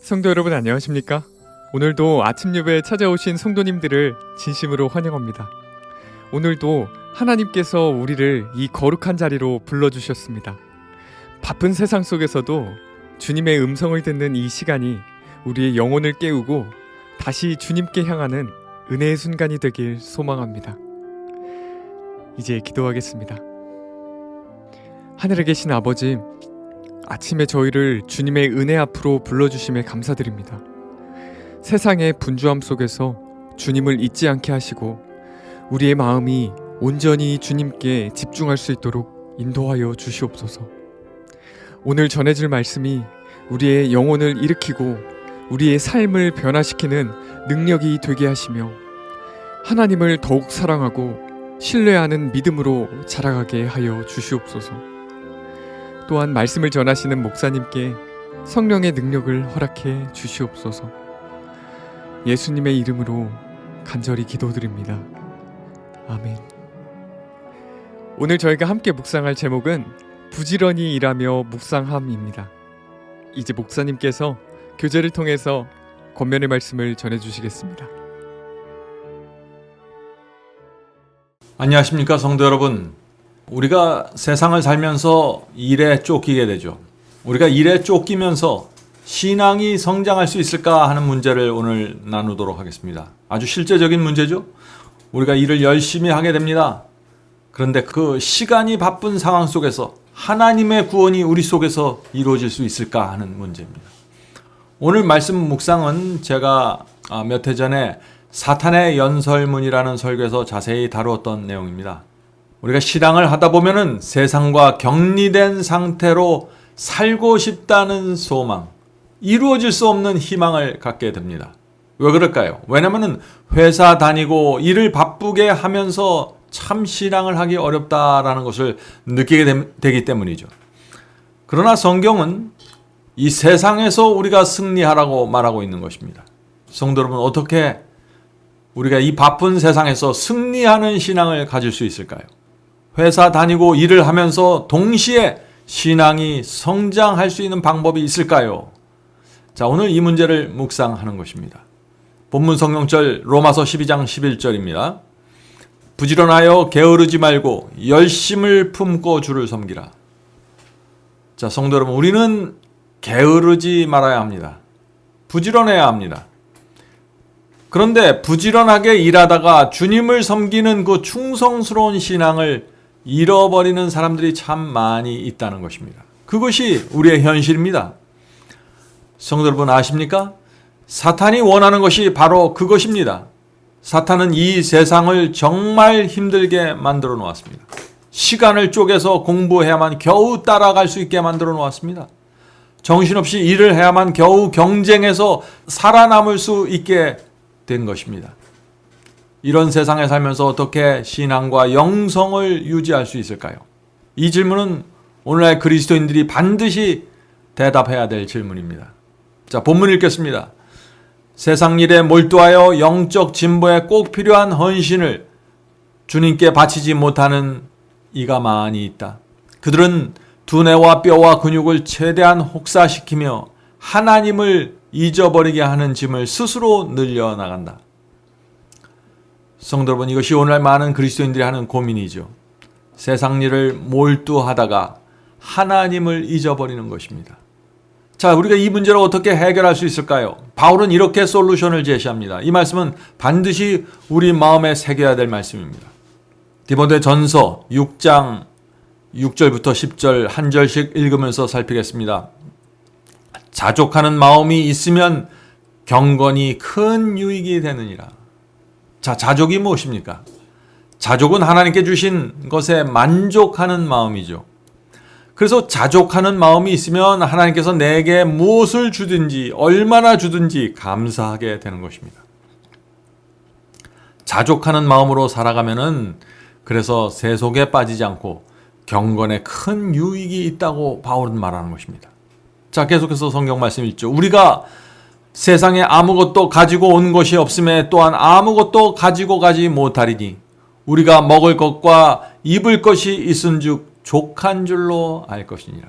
성도 여러분 안녕하십니까? 오늘도 아침 예배에 찾아오신 성도님들을 진심으로 환영합니다. 오늘도 하나님께서 우리를 이 거룩한 자리로 불러주셨습니다. 바쁜 세상 속에서도 주님의 음성을 듣는 이 시간이 우리의 영혼을 깨우고 다시 주님께 향하는 은혜의 순간이 되길 소망합니다. 이제 기도하겠습니다. 하늘에 계신 아버지, 아침에 저희를 주님의 은혜 앞으로 불러주심에 감사드립니다. 세상의 분주함 속에서 주님을 잊지 않게 하시고 우리의 마음이 온전히 주님께 집중할 수 있도록 인도하여 주시옵소서. 오늘 전해질 말씀이 우리의 영혼을 일으키고 우리의 삶을 변화시키는 능력이 되게 하시며 하나님을 더욱 사랑하고 신뢰하는 믿음으로 자라가게 하여 주시옵소서. 또한 말씀을 전하시는 목사님께 성령의 능력을 허락해 주시옵소서. 예수님의 이름으로 간절히 기도드립니다. 아멘. 오늘 저희가 함께 묵상할 제목은 부지런히 일하며 묵상함입니다. 이제 목사님께서 교제를 통해서 권면의 말씀을 전해주시겠습니다. 안녕하십니까 성도 여러분. 우리가 세상을 살면서 일에 쫓기게 되죠. 우리가 일에 쫓기면서 신앙이 성장할 수 있을까 하는 문제를 오늘 나누도록 하겠습니다. 아주 실제적인 문제죠. 우리가 일을 열심히 하게 됩니다. 그런데 그 시간이 바쁜 상황 속에서 하나님의 구원이 우리 속에서 이루어질 수 있을까 하는 문제입니다. 오늘 말씀 묵상은 제가 몇 해 전에 사탄의 연설문이라는 설교에서 자세히 다루었던 내용입니다. 우리가 신앙을 하다 보면은 세상과 격리된 상태로 살고 싶다는 소망, 이루어질 수 없는 희망을 갖게 됩니다. 왜 그럴까요? 왜냐면은 회사 다니고 일을 바쁘게 하면서 참 신앙을 하기 어렵다라는 것을 느끼게 되기 때문이죠. 그러나 성경은 이 세상에서 우리가 승리하라고 말하고 있는 것입니다. 성도 여러분, 어떻게 우리가 이 바쁜 세상에서 승리하는 신앙을 가질 수 있을까요? 회사 다니고 일을 하면서 동시에 신앙이 성장할 수 있는 방법이 있을까요? 자, 오늘 이 문제를 묵상하는 것입니다. 본문 성경절 로마서 12장 11절입니다. 부지런하여 게으르지 말고 열심을 품고 주를 섬기라. 자, 성도 여러분, 우리는 게으르지 말아야 합니다. 부지런해야 합니다. 그런데 부지런하게 일하다가 주님을 섬기는 그 충성스러운 신앙을 잃어버리는 사람들이 참 많이 있다는 것입니다. 그것이 우리의 현실입니다. 성도 여러분 아십니까? 사탄이 원하는 것이 바로 그것입니다. 사탄은 이 세상을 정말 힘들게 만들어 놓았습니다. 시간을 쪼개서 공부해야만 겨우 따라갈 수 있게 만들어 놓았습니다. 정신없이 일을 해야만 겨우 경쟁해서 살아남을 수 있게 된 것입니다. 이런 세상에 살면서 어떻게 신앙과 영성을 유지할 수 있을까요? 이 질문은 오늘날 그리스도인들이 반드시 대답해야 될 질문입니다. 자, 본문 읽겠습니다. 세상 일에 몰두하여 영적 진보에 꼭 필요한 헌신을 주님께 바치지 못하는 이가 많이 있다. 그들은 두뇌와 뼈와 근육을 최대한 혹사시키며 하나님을 잊어버리게 하는 짐을 스스로 늘려나간다. 성도 여러분, 이것이 오늘날 많은 그리스도인들이 하는 고민이죠. 세상 일을 몰두하다가 하나님을 잊어버리는 것입니다. 자, 우리가 이 문제를 어떻게 해결할 수 있을까요? 바울은 이렇게 솔루션을 제시합니다. 이 말씀은 반드시 우리 마음에 새겨야 될 말씀입니다. 디모데전서 6장 6절부터 10절 한 절씩 읽으면서 살피겠습니다. 자족하는 마음이 있으면 경건이 큰 유익이 되느니라. 자, 자족이 무엇입니까? 자족은 하나님께 주신 것에 만족하는 마음이죠. 그래서 자족하는 마음이 있으면 하나님께서 내게 무엇을 주든지 얼마나 주든지 감사하게 되는 것입니다. 자족하는 마음으로 살아가면은 그래서 세속에 빠지지 않고 경건에 큰 유익이 있다고 바울은 말하는 것입니다. 자, 계속해서 성경 말씀 읽죠. 우리가 세상에 아무것도 가지고 온 것이 없음에 또한 아무것도 가지고 가지 못하리니 우리가 먹을 것과 입을 것이 있은즉 족한 줄로 알 것이니라.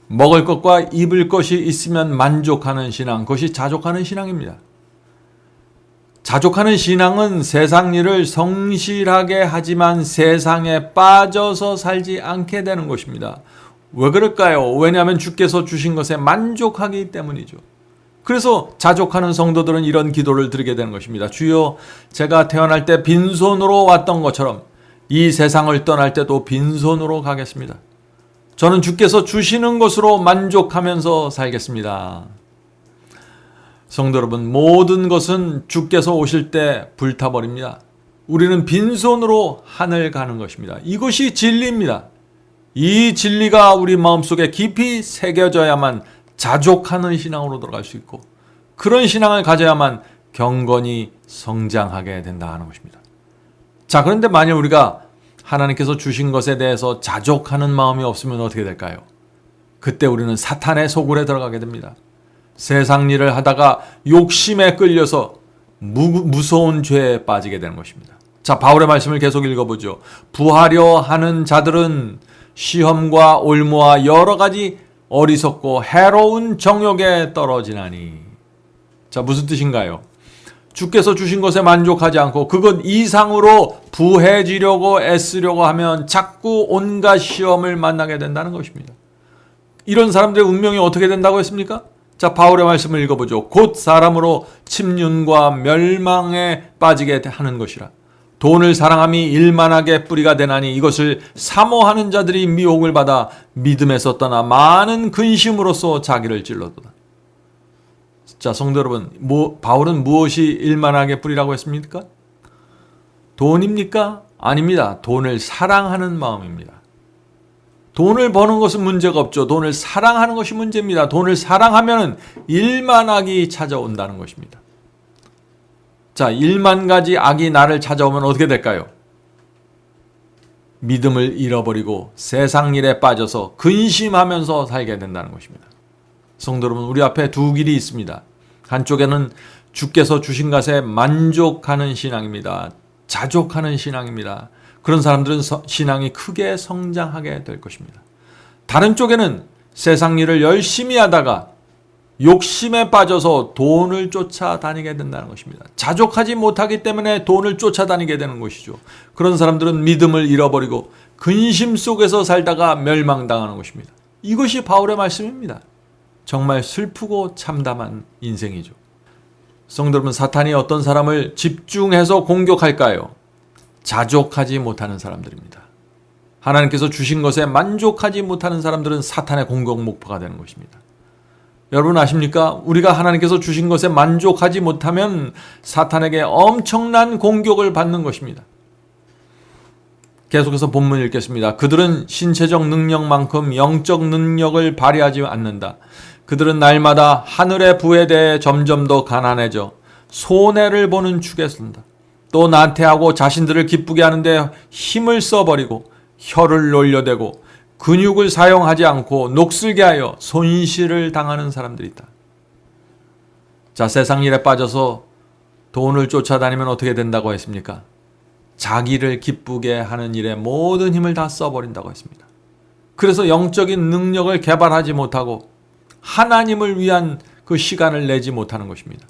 먹을 것과 입을 것이 있으면 만족하는 신앙, 그것이 자족하는 신앙입니다. 자족하는 신앙은 세상 일을 성실하게 하지만 세상에 빠져서 살지 않게 되는 것입니다. 왜 그럴까요? 왜냐하면 주께서 주신 것에 만족하기 때문이죠. 그래서 자족하는 성도들은 이런 기도를 드리게 되는 것입니다. 주여, 제가 태어날 때 빈손으로 왔던 것처럼 이 세상을 떠날 때도 빈손으로 가겠습니다. 저는 주께서 주시는 것으로 만족하면서 살겠습니다. 성도 여러분, 모든 것은 주께서 오실 때 불타버립니다. 우리는 빈손으로 하늘 가는 것입니다. 이것이 진리입니다. 이 진리가 우리 마음속에 깊이 새겨져야만 자족하는 신앙으로 들어갈 수 있고, 그런 신앙을 가져야만 경건히 성장하게 된다 하는 것입니다. 자, 그런데 만약 우리가 하나님께서 주신 것에 대해서 자족하는 마음이 없으면 어떻게 될까요? 그때 우리는 사탄의 소굴에 들어가게 됩니다. 세상 일을 하다가 욕심에 끌려서 무서운 죄에 빠지게 되는 것입니다. 자, 바울의 말씀을 계속 읽어보죠. 부하려 하는 자들은 시험과 올무와 여러 가지 어리석고 해로운 정욕에 떨어지나니. 자, 무슨 뜻인가요? 주께서 주신 것에 만족하지 않고 그것 이상으로 부해지려고 애쓰려고 하면 자꾸 온갖 시험을 만나게 된다는 것입니다. 이런 사람들의 운명이 어떻게 된다고 했습니까? 자, 바울의 말씀을 읽어보죠. 곧 사람으로 침륜과 멸망에 빠지게 하는 것이라. 돈을 사랑함이 일만하게 뿌리가 되나니 이것을 사모하는 자들이 미혹을 받아 믿음에서 떠나 많은 근심으로써 자기를 찔러도다. 자, 성도 여러분, 바울은 무엇이 일만하게 뿌리라고 했습니까? 돈입니까? 아닙니다. 돈을 사랑하는 마음입니다. 돈을 버는 것은 문제가 없죠. 돈을 사랑하는 것이 문제입니다. 돈을 사랑하면 일만 악이 찾아온다는 것입니다. 자, 1만 가지 악이 나를 찾아오면 어떻게 될까요? 믿음을 잃어버리고 세상 일에 빠져서 근심하면서 살게 된다는 것입니다. 성도 여러분, 우리 앞에 두 길이 있습니다. 한쪽에는 주께서 주신 것에 만족하는 신앙입니다. 자족하는 신앙입니다. 그런 사람들은 신앙이 크게 성장하게 될 것입니다. 다른 쪽에는 세상 일을 열심히 하다가 욕심에 빠져서 돈을 쫓아다니게 된다는 것입니다. 자족하지 못하기 때문에 돈을 쫓아다니게 되는 것이죠. 그런 사람들은 믿음을 잃어버리고 근심 속에서 살다가 멸망당하는 것입니다. 이것이 바울의 말씀입니다. 정말 슬프고 참담한 인생이죠. 성도 여러분, 사탄이 어떤 사람을 집중해서 공격할까요? 자족하지 못하는 사람들입니다. 하나님께서 주신 것에 만족하지 못하는 사람들은 사탄의 공격 목표가 되는 것입니다. 여러분 아십니까? 우리가 하나님께서 주신 것에 만족하지 못하면 사탄에게 엄청난 공격을 받는 것입니다. 계속해서 본문 읽겠습니다. 그들은 신체적 능력만큼 영적 능력을 발휘하지 않는다. 그들은 날마다 하늘의 부에 대해 점점 더 가난해져 손해를 보는 축에 선다. 또 나태하고 자신들을 기쁘게 하는데 힘을 써버리고 혀를 놀려대고 근육을 사용하지 않고 녹슬게 하여 손실을 당하는 사람들이 있다. 자, 세상 일에 빠져서 돈을 쫓아다니면 어떻게 된다고 했습니까? 자기를 기쁘게 하는 일에 모든 힘을 다 써버린다고 했습니다. 그래서 영적인 능력을 개발하지 못하고 하나님을 위한 그 시간을 내지 못하는 것입니다.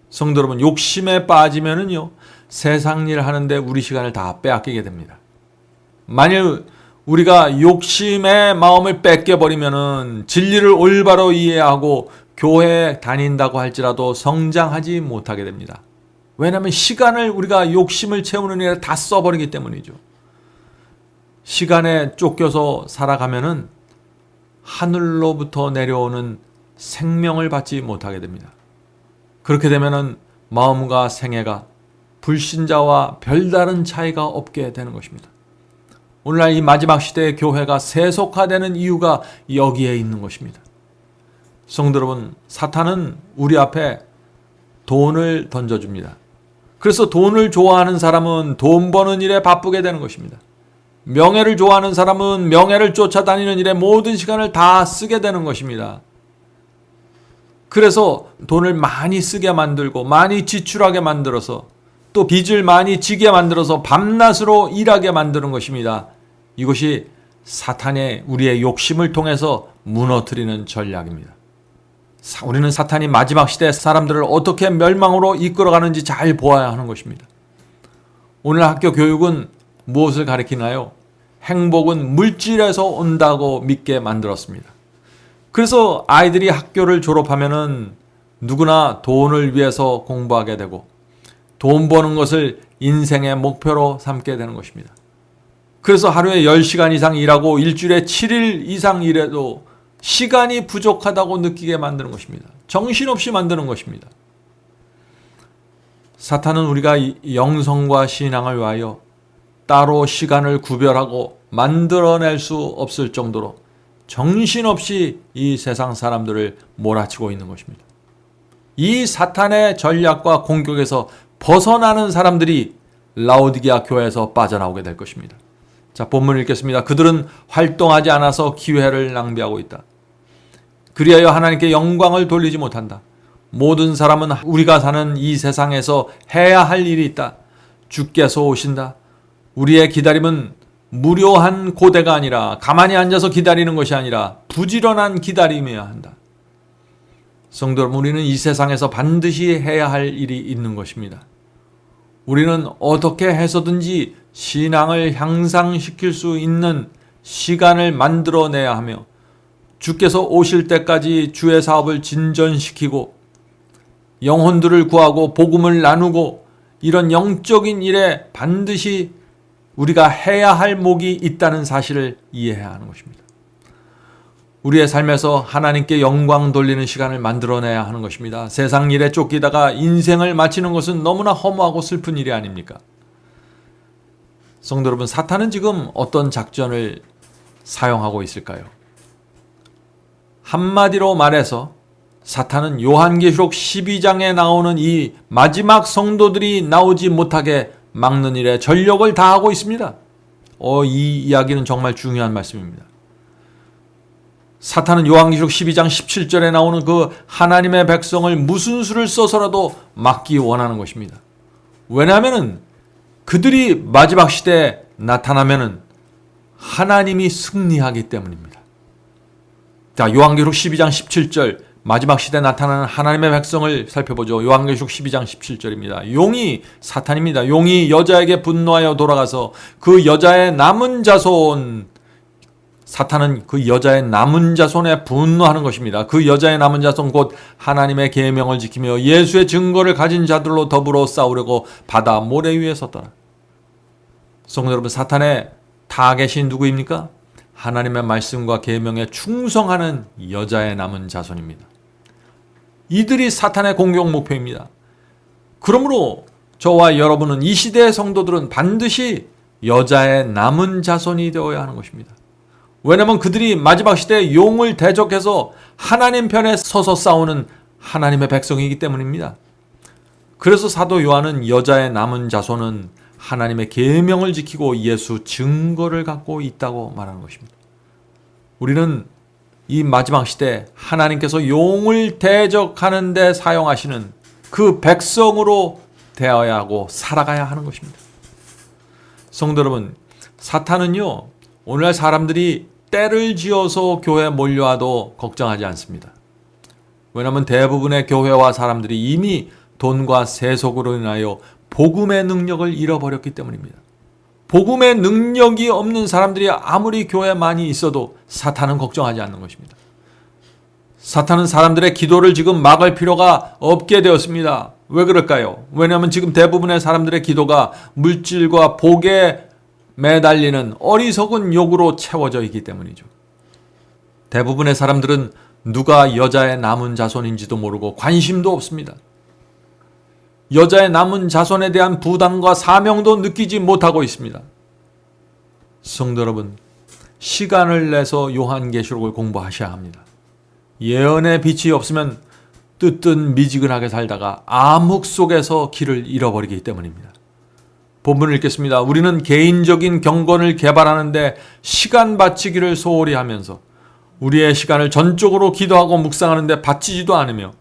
성도 여러분, 욕심에 빠지면은요, 세상 일 하는데 우리 시간을 다 빼앗기게 됩니다. 만일 우리가 욕심의 마음을 뺏겨버리면은 진리를 올바로 이해하고 교회에 다닌다고 할지라도 성장하지 못하게 됩니다. 왜냐하면 시간을 우리가 욕심을 채우는 일에 다 써버리기 때문이죠. 시간에 쫓겨서 살아가면은 하늘로부터 내려오는 생명을 받지 못하게 됩니다. 그렇게 되면은 마음과 생애가 불신자와 별다른 차이가 없게 되는 것입니다. 오늘날 이 마지막 시대의 교회가 세속화되는 이유가 여기에 있는 것입니다. 성도 여러분, 사탄은 우리 앞에 돈을 던져줍니다. 그래서 돈을 좋아하는 사람은 돈 버는 일에 바쁘게 되는 것입니다. 명예를 좋아하는 사람은 명예를 쫓아다니는 일에 모든 시간을 다 쓰게 되는 것입니다. 그래서 돈을 많이 쓰게 만들고 많이 지출하게 만들어서 또 빚을 많이 지게 만들어서 밤낮으로 일하게 만드는 것입니다. 이것이 사탄의 우리의 욕심을 통해서 무너뜨리는 전략입니다. 우리는 사탄이 마지막 시대 사람들을 어떻게 멸망으로 이끌어가는지 잘 보아야 하는 것입니다. 오늘 학교 교육은 무엇을 가리키나요? 행복은 물질에서 온다고 믿게 만들었습니다. 그래서 아이들이 학교를 졸업하면은 누구나 돈을 위해서 공부하게 되고 돈 버는 것을 인생의 목표로 삼게 되는 것입니다. 그래서 하루에 10시간 이상 일하고 일주일에 7일 이상 일해도 시간이 부족하다고 느끼게 만드는 것입니다. 정신없이 만드는 것입니다. 사탄은 우리가 영성과 신앙을 위하여 따로 시간을 구별하고 만들어낼 수 없을 정도로 정신없이 이 세상 사람들을 몰아치고 있는 것입니다. 이 사탄의 전략과 공격에서 벗어나는 사람들이 라오디게아 교회에서 빠져나오게 될 것입니다. 자, 본문 읽겠습니다. 그들은 활동하지 않아서 기회를 낭비하고 있다. 그리하여 하나님께 영광을 돌리지 못한다. 모든 사람은 우리가 사는 이 세상에서 해야 할 일이 있다. 주께서 오신다. 우리의 기다림은 무료한 고대가 아니라 가만히 앉아서 기다리는 것이 아니라 부지런한 기다림이어야 한다. 성도 여러분, 우리는 이 세상에서 반드시 해야 할 일이 있는 것입니다. 우리는 어떻게 해서든지 신앙을 향상시킬 수 있는 시간을 만들어내야 하며 주께서 오실 때까지 주의 사업을 진전시키고 영혼들을 구하고 복음을 나누고 이런 영적인 일에 반드시 우리가 해야 할 목이 있다는 사실을 이해해야 하는 것입니다. 우리의 삶에서 하나님께 영광 돌리는 시간을 만들어내야 하는 것입니다. 세상 일에 쫓기다가 인생을 마치는 것은 너무나 허무하고 슬픈 일이 아닙니까? 성도 여러분, 사탄은 지금 어떤 작전을 사용하고 있을까요? 한마디로 말해서 사탄은 요한계시록 12장에 나오는 이 마지막 성도들이 나오지 못하게 막는 일에 전력을 다하고 있습니다. 이 이야기는 정말 중요한 말씀입니다. 사탄은 요한계시록 12장 17절에 나오는 그 하나님의 백성을 무슨 수를 써서라도 막기 원하는 것입니다. 왜냐하면 그들이 마지막 시대에 나타나면 하나님이 승리하기 때문입니다. 자, 요한계시록 12장 17절 마지막 시대에 나타나는 하나님의 백성을 살펴보죠. 요한계시록 12장 17절입니다. 용이 사탄입니다. 용이 여자에게 분노하여 돌아가서 그 여자의 남은 자손, 사탄은 그 여자의 남은 자손에 분노하는 것입니다. 그 여자의 남은 자손 곧 하나님의 계명을 지키며 예수의 증거를 가진 자들로 더불어 싸우려고 바다 모래 위에 섰더라. 성도 여러분, 사탄의 타겟이 누구입니까? 하나님의 말씀과 계명에 충성하는 여자의 남은 자손입니다. 이들이 사탄의 공격 목표입니다. 그러므로 저와 여러분은 이 시대의 성도들은 반드시 여자의 남은 자손이 되어야 하는 것입니다. 왜냐하면 그들이 마지막 시대에 용을 대적해서 하나님 편에 서서 싸우는 하나님의 백성이기 때문입니다. 그래서 사도 요한은 여자의 남은 자손은 하나님의 계명을 지키고 예수 증거를 갖고 있다고 말하는 것입니다. 우리는 이 마지막 시대 하나님께서 용을 대적하는 데 사용하시는 그 백성으로 되어야 하고 살아가야 하는 것입니다. 성도 여러분, 사탄은요, 오늘날 사람들이 때를 지어서 교회에 몰려와도 걱정하지 않습니다. 왜냐하면 대부분의 교회와 사람들이 이미 돈과 세속으로 인하여 복음의 능력을 잃어버렸기 때문입니다. 복음의 능력이 없는 사람들이 아무리 교회에 많이 있어도 사탄은 걱정하지 않는 것입니다. 사탄은 사람들의 기도를 지금 막을 필요가 없게 되었습니다. 왜 그럴까요? 왜냐하면 지금 대부분의 사람들의 기도가 물질과 복에 매달리는 어리석은 욕으로 채워져 있기 때문이죠. 대부분의 사람들은 누가 여자의 남은 자손인지도 모르고 관심도 없습니다. 여자의 남은 자손에 대한 부담과 사명도 느끼지 못하고 있습니다. 성도 여러분, 시간을 내서 요한계시록을 공부하셔야 합니다. 예언의 빛이 없으면 뜨뜻 미지근하게 살다가 암흑 속에서 길을 잃어버리기 때문입니다. 본문을 읽겠습니다. 우리는 개인적인 경건을 개발하는데 시간 바치기를 소홀히 하면서 우리의 시간을 전적으로 기도하고 묵상하는데 바치지도 않으며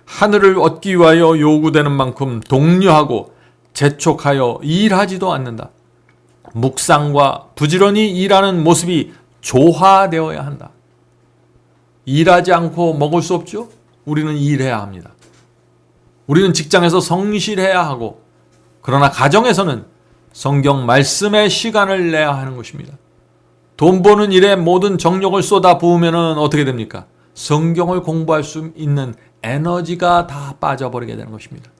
하늘을 얻기 위하여 요구되는 만큼 독려하고 재촉하여 일하지도 않는다. 묵상과 부지런히 일하는 모습이 조화되어야 한다. 일하지 않고 먹을 수 없죠? 우리는 일해야 합니다. 우리는 직장에서 성실해야 하고, 그러나 가정에서는 성경 말씀의 시간을 내야 하는 것입니다. 돈 버는 일에 모든 정력을 쏟아 부으면 어떻게 됩니까? 성경을 공부할 수 있는 에너지가 다 빠져버리게 되는 것입니다.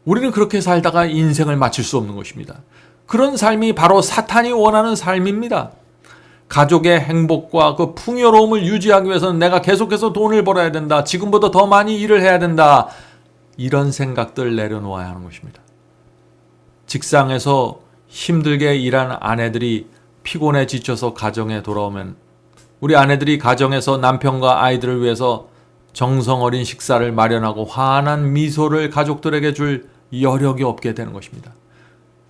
우리는 그렇게 살다가 인생을 마칠 수 없는 것입니다. 그런 삶이 바로 사탄이 원하는 삶입니다. 가족의 행복과 그 풍요로움을 유지하기 위해서는 내가 계속해서 돈을 벌어야 된다. 지금보다 더 많이 일을 해야 된다. 이런 생각들 내려놓아야 하는 것입니다. 직장에서 힘들게 일한 아내들이 피곤해 지쳐서 가정에 돌아오면 우리 아내들이 가정에서 남편과 아이들을 위해서 정성 어린 식사를 마련하고 환한 미소를 가족들에게 줄 여력이 없게 되는 것입니다.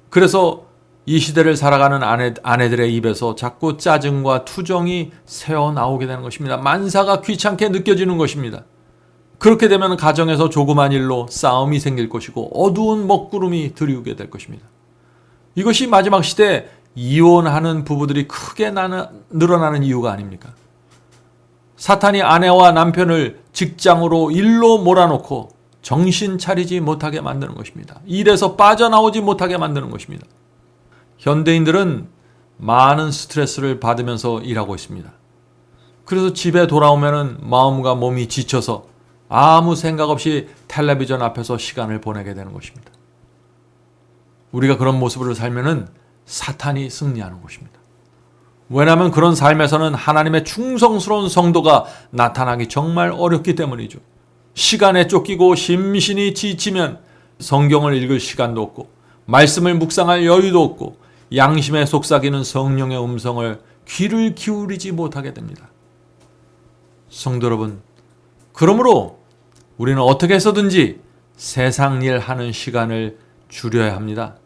그래서 이 시대를 살아가는 아내들의 입에서 자꾸 짜증과 투정이 새어나오게 되는 것입니다. 만사가 귀찮게 느껴지는 것입니다. 그렇게 되면 가정에서 조그만 일로 싸움이 생길 것이고 어두운 먹구름이 드리우게 될 것입니다. 이것이 마지막 시대에 이혼하는 부부들이 크게 늘어나는 이유가 아닙니까? 사탄이 아내와 남편을 직장으로 일로 몰아놓고 정신 차리지 못하게 만드는 것입니다. 일에서 빠져나오지 못하게 만드는 것입니다. 현대인들은 많은 스트레스를 받으면서 일하고 있습니다. 그래서 집에 돌아오면 마음과 몸이 지쳐서 아무 생각 없이 텔레비전 앞에서 시간을 보내게 되는 것입니다. 우리가 그런 모습으로 살면은 사탄이 승리하는 것입니다. 왜냐하면 그런 삶에서는 하나님의 충성스러운 성도가 나타나기 정말 어렵기 때문이죠. 시간에 쫓기고 심신이 지치면 성경을 읽을 시간도 없고 말씀을 묵상할 여유도 없고 양심에 속삭이는 성령의 음성을 귀를 기울이지 못하게 됩니다. 성도 여러분, 그러므로 우리는 어떻게 해서든지 세상 일 하는 시간을 줄여야 합니다.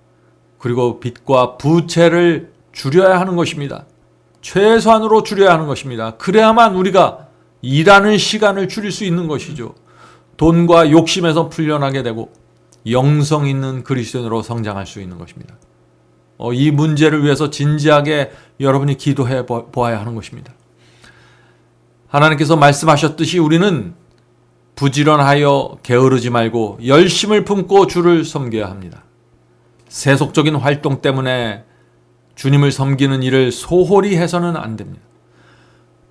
그리고 빚과 부채를 줄여야 하는 것입니다. 최소한으로 줄여야 하는 것입니다. 그래야만 우리가 일하는 시간을 줄일 수 있는 것이죠. 돈과 욕심에서 풀려나게 되고 영성 있는 그리스도인으로 성장할 수 있는 것입니다. 이 문제를 위해서 진지하게 여러분이 기도해 보아야 하는 것입니다. 하나님께서 말씀하셨듯이 우리는 부지런하여 게으르지 말고 열심을 품고 주를 섬겨야 합니다. 세속적인 활동 때문에 주님을 섬기는 일을 소홀히 해서는 안 됩니다.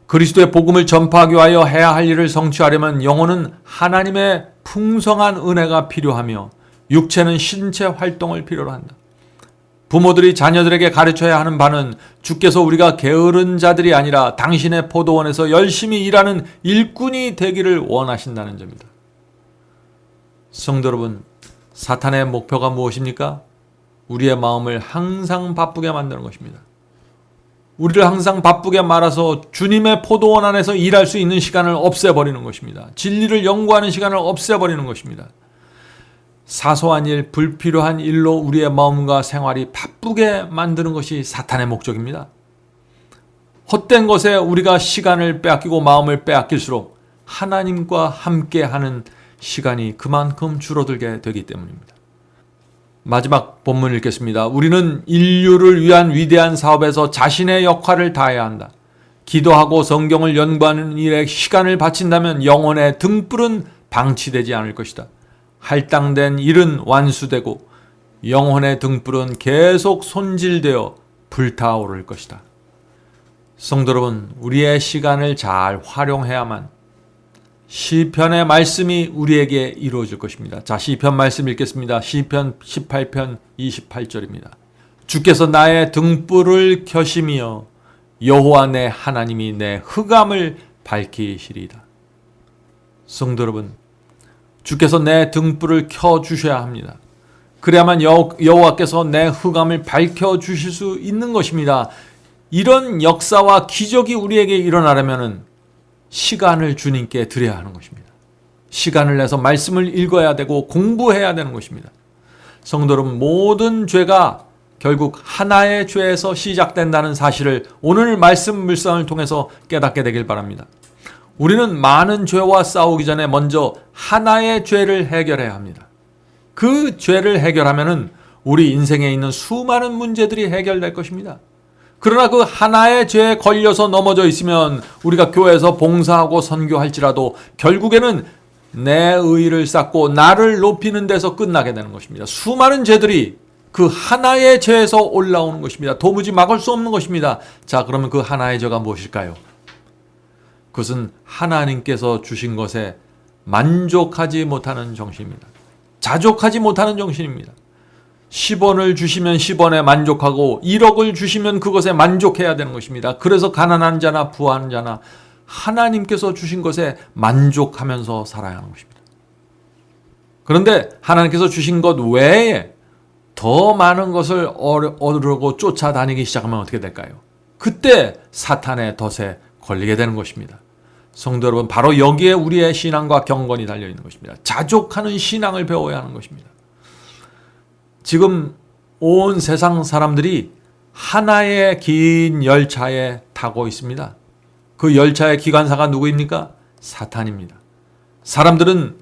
그리스도의 복음을 전파하기 위하여 해야 할 일을 성취하려면 영혼은 하나님의 풍성한 은혜가 필요하며 육체는 신체 활동을 필요로 한다. 부모들이 자녀들에게 가르쳐야 하는 바는 주께서 우리가 게으른 자들이 아니라 당신의 포도원에서 열심히 일하는 일꾼이 되기를 원하신다는 점입니다. 성도 여러분, 사탄의 목표가 무엇입니까? 우리의 마음을 항상 바쁘게 만드는 것입니다. 우리를 항상 바쁘게 말아서 주님의 포도원 안에서 일할 수 있는 시간을 없애버리는 것입니다. 진리를 연구하는 시간을 없애버리는 것입니다. 사소한 일, 불필요한 일로 우리의 마음과 생활이 바쁘게 만드는 것이 사탄의 목적입니다. 헛된 것에 우리가 시간을 빼앗기고 마음을 빼앗길수록 하나님과 함께하는 시간이 그만큼 줄어들게 되기 때문입니다. 마지막 본문 읽겠습니다. 우리는 인류를 위한 위대한 사업에서 자신의 역할을 다해야 한다. 기도하고 성경을 연구하는 일에 시간을 바친다면 영혼의 등불은 방치되지 않을 것이다. 할당된 일은 완수되고 영혼의 등불은 계속 손질되어 불타오를 것이다. 성도 여러분, 우리의 시간을 잘 활용해야만 시편의 말씀이 우리에게 이루어질 것입니다. 자, 시편 말씀 읽겠습니다. 시편 18편 28절입니다. 주께서 나의 등불을 켜시며 여호와 내 하나님이 내 흑암을 밝히시리이다. 성도 여러분, 주께서 내 등불을 켜주셔야 합니다. 그래야만 여호와께서 내 흑암을 밝혀주실 수 있는 것입니다. 이런 역사와 기적이 우리에게 일어나려면 시간을 주님께 드려야 하는 것입니다. 시간을 내서 말씀을 읽어야 되고 공부해야 되는 것입니다. 성도 여러분, 모든 죄가 결국 하나의 죄에서 시작된다는 사실을 오늘 말씀 물상을 통해서 깨닫게 되길 바랍니다. 우리는 많은 죄와 싸우기 전에 먼저 하나의 죄를 해결해야 합니다. 그 죄를 해결하면은 우리 인생에 있는 수많은 문제들이 해결될 것입니다. 그러나 그 하나의 죄에 걸려서 넘어져 있으면 우리가 교회에서 봉사하고 선교할지라도 결국에는 내 의의를 쌓고 나를 높이는 데서 끝나게 되는 것입니다. 수많은 죄들이 그 하나의 죄에서 올라오는 것입니다. 도무지 막을 수 없는 것입니다. 자, 그러면 그 하나의 죄가 무엇일까요? 그것은 하나님께서 주신 것에 만족하지 못하는 정신입니다. 자족하지 못하는 정신입니다. 10원을 주시면 10원에 만족하고 1억을 주시면 그것에 만족해야 되는 것입니다. 그래서 가난한 자나 부한 자나 하나님께서 주신 것에 만족하면서 살아야 하는 것입니다. 그런데 하나님께서 주신 것 외에 더 많은 것을 얻으려고 쫓아다니기 시작하면 어떻게 될까요? 그때 사탄의 덫에 걸리게 되는 것입니다. 성도 여러분, 바로 여기에 우리의 신앙과 경건이 달려있는 것입니다. 자족하는 신앙을 배워야 하는 것입니다. 지금 온 세상 사람들이 하나의 긴 열차에 타고 있습니다. 그 열차의 기관사가 누구입니까? 사탄입니다. 사람들은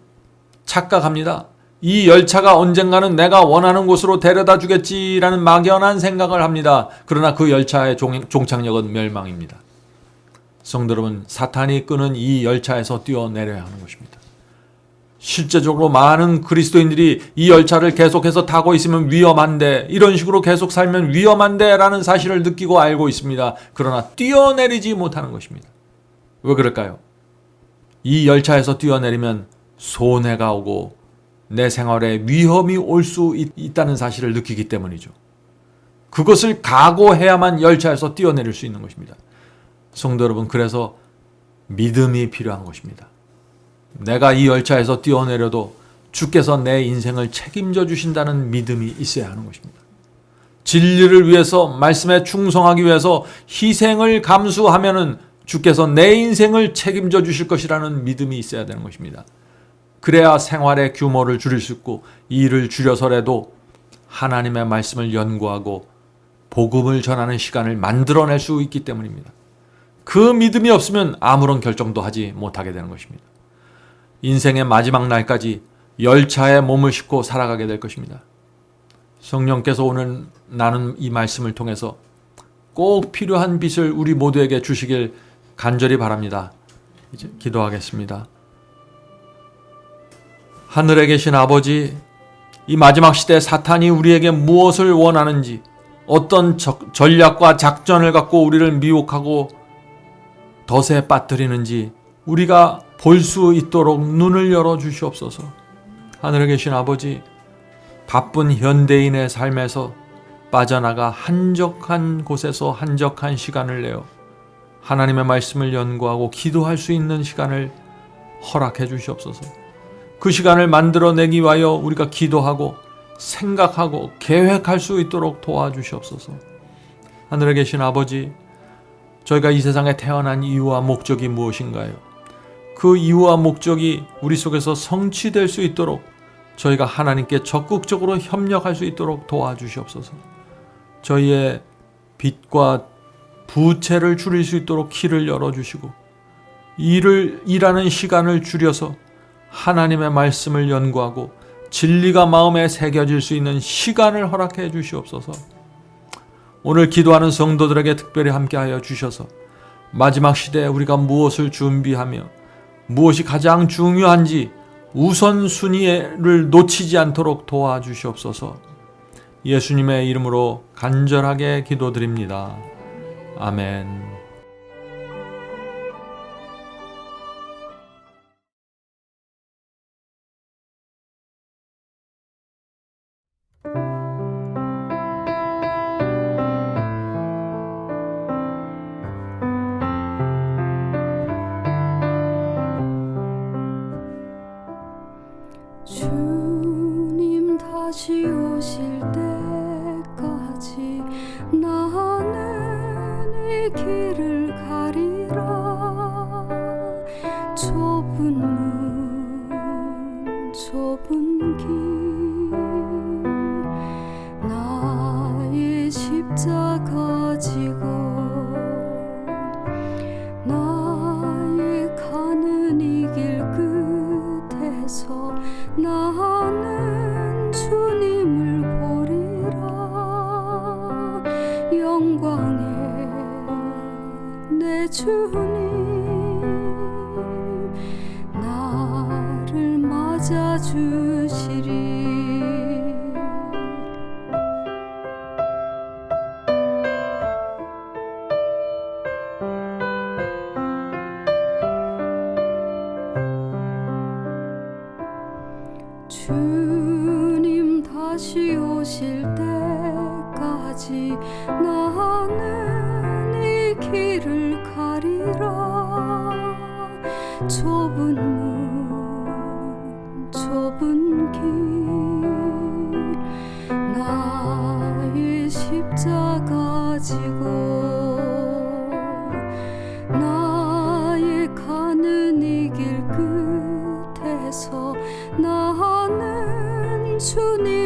착각합니다. 이 열차가 언젠가는 내가 원하는 곳으로 데려다 주겠지라는 막연한 생각을 합니다. 그러나 그 열차의 종착역은 멸망입니다. 성도 여러분, 사탄이 끄는 이 열차에서 뛰어내려야 하는 것입니다. 실제적으로 많은 그리스도인들이 이 열차를 계속해서 타고 있으면 위험한데, 이런 식으로 계속 살면 위험한데 라는 사실을 느끼고 알고 있습니다. 그러나 뛰어내리지 못하는 것입니다. 왜 그럴까요? 이 열차에서 뛰어내리면 손해가 오고 내 생활에 위험이 올 수 있다는 사실을 느끼기 때문이죠. 그것을 각오해야만 열차에서 뛰어내릴 수 있는 것입니다. 성도 여러분, 그래서 믿음이 필요한 것입니다. 내가 이 열차에서 뛰어내려도 주께서 내 인생을 책임져 주신다는 믿음이 있어야 하는 것입니다. 진리를 위해서, 말씀에 충성하기 위해서 희생을 감수하면은 주께서 내 인생을 책임져 주실 것이라는 믿음이 있어야 되는 것입니다. 그래야 생활의 규모를 줄일 수 있고 일을 줄여서라도 하나님의 말씀을 연구하고 복음을 전하는 시간을 만들어낼 수 있기 때문입니다. 그 믿음이 없으면 아무런 결정도 하지 못하게 되는 것입니다. 인생의 마지막 날까지 열차에 몸을 싣고 살아가게 될 것입니다. 성령께서 오늘 나눈 이 말씀을 통해서 꼭 필요한 빛을 우리 모두에게 주시길 간절히 바랍니다. 이제 기도하겠습니다. 하늘에 계신 아버지, 이 마지막 시대 사탄이 우리에게 무엇을 원하는지, 어떤 전략과 작전을 갖고 우리를 미혹하고 덫에 빠뜨리는지 우리가 볼 수 있도록 눈을 열어 주시옵소서. 하늘에 계신 아버지, 바쁜 현대인의 삶에서 빠져나가 한적한 곳에서 한적한 시간을 내어 하나님의 말씀을 연구하고 기도할 수 있는 시간을 허락해 주시옵소서. 그 시간을 만들어내기 위하여 우리가 기도하고 생각하고 계획할 수 있도록 도와주시옵소서. 하늘에 계신 아버지, 저희가 이 세상에 태어난 이유와 목적이 무엇인가요? 그 이유와 목적이 우리 속에서 성취될 수 있도록 저희가 하나님께 적극적으로 협력할 수 있도록 도와주시옵소서. 저희의 빚과 부채를 줄일 수 있도록 길을 열어주시고 일하는 시간을 줄여서 하나님의 말씀을 연구하고 진리가 마음에 새겨질 수 있는 시간을 허락해 주시옵소서. 오늘 기도하는 성도들에게 특별히 함께하여 주셔서 마지막 시대에 우리가 무엇을 준비하며 무엇이 가장 중요한지 우선순위를 놓치지 않도록 도와주시옵소서. 예수님의 이름으로 간절하게 기도드립니다. 아멘. 주님 다시 오실 때까지 나는 이 길을 가리라. 좁은 문 좁은 길 나의 십자가 지고 나의 가는 이 길 끝에서 나는 주님을 보리라. 영광의 주님 나를 맞아주시리. 주님 다시 오실 때까지 나는 이 길을 가리라. 좁은 문 좁은 길 나의 십자가 지고 나의 가는 이 길 끝에서 나는 주님